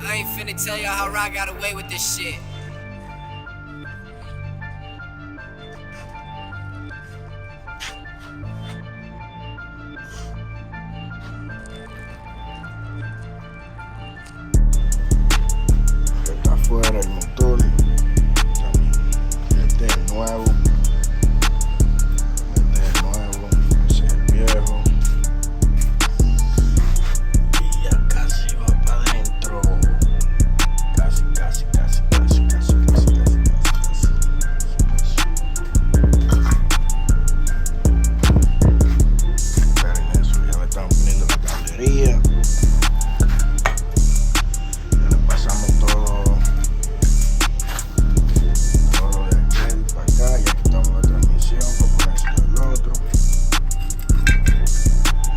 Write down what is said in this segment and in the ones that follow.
I ain't finna tell y'all how I got away with this shit. Está afuera el motor. Este es el nuevo. Este es el nuevo. Ese es el viejo. Y ya casi va para adentro. Casi. Esperen eso, ya le están poniendo la cablería. Ya le pasamos todo de aquel para acá. Ya quitamos la transmisión para poner esto del otro.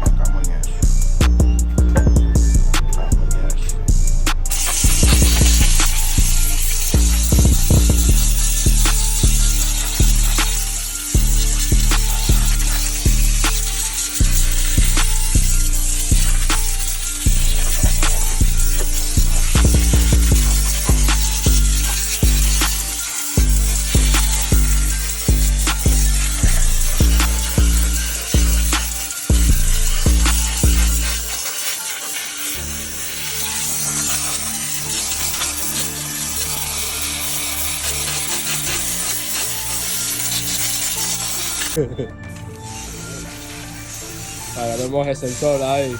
Estamos en eso. Ahora vemos el sensor ahí.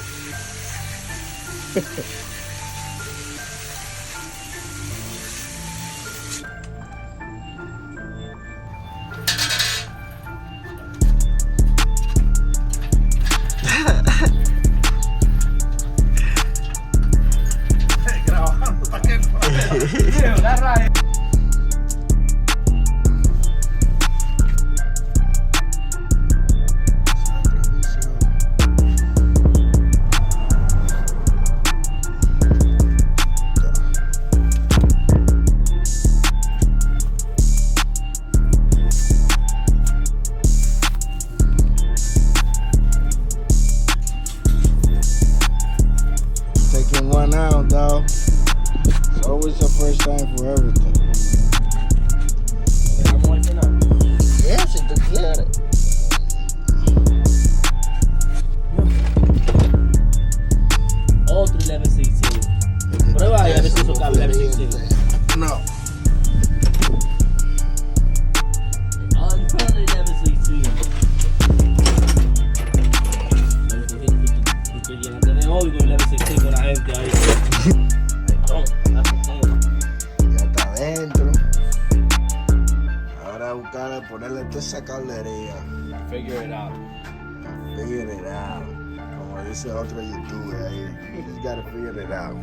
Grabando para que no. Agarra ahí. Taking one out, dog. It's always the first time for everything. Dejamos al final. Yeah, si tú quieres. Otro 1116. Prueba ahí a ver si eso cabe el 1116. No. Otro 1116. Tú llenaste de odio con el 1116 con la gente ahí. Ya está adentro. Ahora buscar ponerle toda esa cablería. Figure it out. Figure it out. Como dice otro youtuber ahí. You gotta figure it out.